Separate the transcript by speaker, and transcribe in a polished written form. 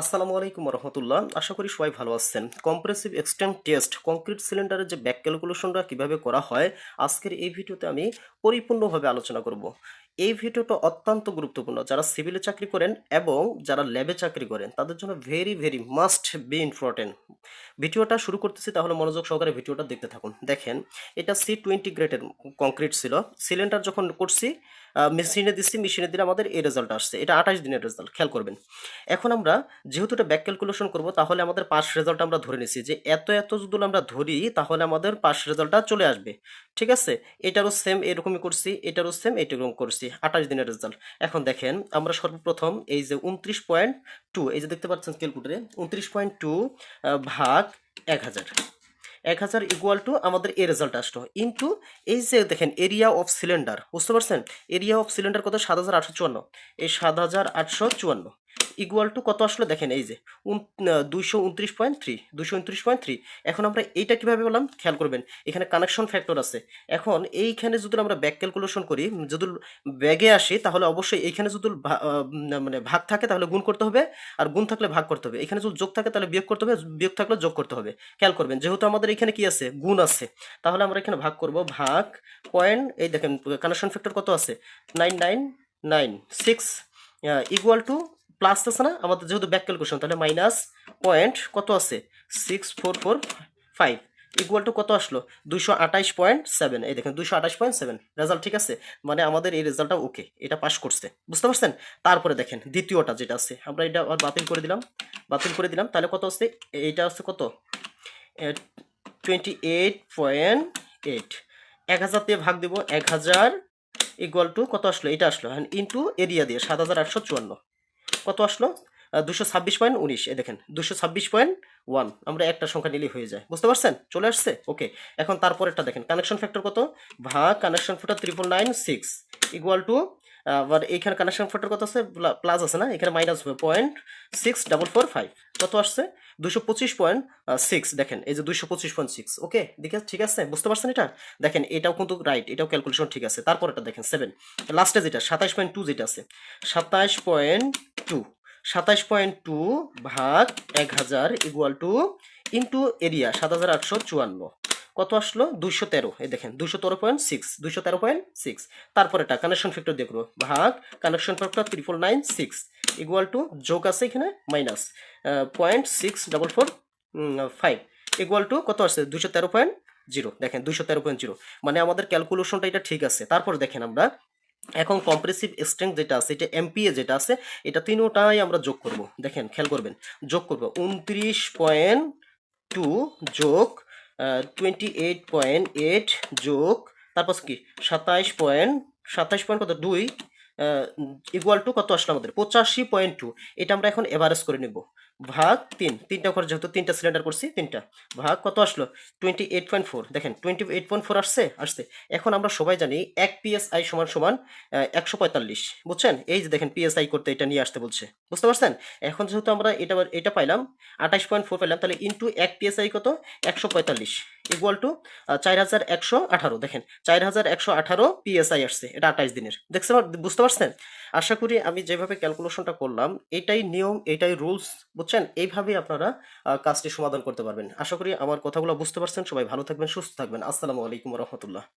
Speaker 1: আসসালামু আলাইকুম রহমতুল্লাহ। আশা করি সবাই ভালো আছেন। কম্প্রেসিভ এক্সটেন্ট টেস্ট কংক্রিট সিলিন্ডারের যে ব্যাক ক্যালকুলেশনটা কিভাবে করা হয় আজকের এই ভিডিওতে আমি পরিপূর্ণভাবে আলোচনা করব। এই ভিডিওটা অত্যন্ত গুরুত্বপূর্ণ যারা সিভিলে চাকরি করেন এবং যারা ল্যাবে চাকরি করেন তাদের জন্য very very must be important. ভিডিওটা শুরু করতেছি, তাহলে মনোযোগ সহকারে ভিডিওটা দেখতে থাকুন। দেখেন, এটা C20 গ্রেডের কংক্রিট ছিল। সিলিন্ডার যখন করছি মেশিনে দিচ্ছি, মেশিনে দিলে আমাদের এই রেজাল্ট আসছে। এটা 28 দিনের রেজাল্ট, খেয়াল করবেন। এখন আমরা যেহেতু এটা ব্যাক ক্যালকুলেশন করবো, তাহলে আমাদের পাস রেজাল্ট আমরা ধরে নিছি যে এত এত যদি আমরা ধরি তাহলে আমাদের পাস রেজাল্টটা চলে আসবে। ঠিক আছে, এটারও সেম এরকমই করছি, এটারও সেম এরকম করছি, 28 দিনের রেজাল্ট। এখন দেখেন, আমরা সর্বপ্রথম এই যে 29.2, এই যে দেখতে পাচ্ছেন ক্যালকুলেটরে 29.2 ভাগ 1000, 1000 ইকুয়াল টু আমাদের এই রেজাল্ট আসলো ইন্টু এই যে দেখেন এরিয়া অফ সিলিন্ডার, বুঝতে পারছেন? এরিয়া অফ সিলিন্ডার কত? 7854। এই 7854 ইকুয়াল টু কত আসলো দেখেন, এই যে 229.3, 229.3। এখন আমরা এইটা কিভাবে পেলাম খেয়াল করবেন, এখানে কানেকশন ফ্যাক্টর আছে। এখন এইখানে যদি আমরা ব্যাক ক্যালকুলেশন করি, যদি ব্যাগে আসি তাহলে অবশ্যই এইখানে যদি মানে ভাগ থাকে তাহলে গুণ করতে হবে, আর গুণ থাকলে ভাগ করতে হবে। এখানে যদি যোগ থাকে তাহলে বিয়োগ করতে হবে, বিয়োগ থাকলে যোগ করতে হবে। খেয়াল করবেন, যেহেতু আমাদের এখানে কি আছে, গুণ আছে, তাহলে আমরা এখানে ভাগ করব। ভাগ পয়েন্ট, এই দেখেন কানেকশন ফ্যাক্টর কত আছে, 9996 ইকুয়াল টু প্লাস আছে না আমাদের, যেহেতু ব্যাক ক্যালকুলেশন, তাহলে মাইনাস পয়েন্ট কত আছে 6445 ইকুয়াল টু কত আসলো 228.7। এই দেখেন 228.7 রেজাল্ট, ঠিক আছে। মানে আমাদের এই রেজাল্টটা ওকে, এটা পাস করছে, বুঝতে পারছেন? তারপরে দেখেন দ্বিতীয়টা যেটা আছে, আমরা এটা আবার বাতিল করে দিলাম, বাতিল করে দিলাম। তাহলে কত আছে, এইটা আছে কত 28.8, 1000 দিয়ে ভাগ দিব, 1000 ইকুয়াল টু কত আসলো, এটা আসলো ইন্টু এরিয়া দিয়ে 7854 কত আসলো 226.19। এই দেখেন 226.1, আমরা একটা সংখ্যা নিলেই হয়ে যায়, বুঝতে পারছেন? চলে আসছে, ওকে। এখন তারপরেরটা দেখেন, কানেকশন ফ্যাক্টর কত, ভাগ কানেকশন ফ্যাক্টর 9996 ইকুয়াল টু, আবার এইখানে কানেকশন ফ্যাক্টর কত আছে, প্লাস আছে না, এখানে মাইনাস হবে 0.6445, কত আসছে 225.6। দেখেন এই যে 225.6, ওকে, দেখে ঠিক আছে, বুঝতে পারছেন? এটা দেখেন, এটাও কিন্তু রাইট, এটাও ক্যালকুলেশন ঠিক আছে। তারপর এটা দেখেন 7, লাস্টে যেটা 27.2 যেটা আছে, 27.2, 27.2 ভাগ 1000 ইকুয়াল টু ইন্টু এরিয়া 7854 কত আসলো 213। এই দেখেন 213.6, 213.6। তারপর এটা কানেকশন ফ্যাক্টর দিয়ে করবো, ভাগ কানেকশন ফ্যাক্টর 9996 ইকুয়াল টু, যোগ আছে এখানে মাইনাস 0.6445 ইকুয়াল টু কত আসছে 213.0। দেখেন 213.0, মানে আমাদের ক্যালকুলেশনটা এটা ঠিক আছে। তারপর দেখেন আমরা এখন কম্প্রেসিভ স্ট্রেংথ যেটা আছে, এটা এমপিএ যেটা আছে, এটা তিনোটাই আমরা যোগ করব। দেখেন খেয়াল করবেন, যোগ করব 29.2 যোগ 28.8 যোগ তারপর কি 27 পয়েন্ট কত 2 ইকুয়াল টু কত আসলো আমাদের 85.2। এটা আমরা এখন এভারেজ করে নেব, ভাগ 3, তিনটা করে যেহেতু তিনটা সিলিন্ডার করছি, তিনটা ভাগ কত আসলো 28.4। দেখেন 28.4 আসছে আসছে। এখন আমরা সবাই জানি 1 পিএসআই সমান সমান 145, বুঝছেন? এই যে দেখেন পিএসআই করতে এটা নিয়ে আসতে বলছে, বুঝতে পারছেন? এখন যেহেতু আমরা এটা পাইলাম 28.4 পাইলাম, তাহলে ইন্টু 1 পিএসআই কত 145 ইকুয়াল টু 4118। দেখেন 4118 পিএসআই আসছে, এটা 28 দিনের, দেখতে বুঝতে পারছেন? আশা করি আমি যেভাবে ক্যালকুলেশনটা করলাম এটাই নিয়ম, এটাই রুলস, বুঝছেন? এইভাবেই আপনারা কাজটি সমাধান করতে পারবেন। আশা করি আমার কথাগুলো বুঝতে পারছেন। সবাই ভালো থাকবেন, সুস্থ থাকবেন। আসসালামু আলাইকুম রহমতুল্লাহ।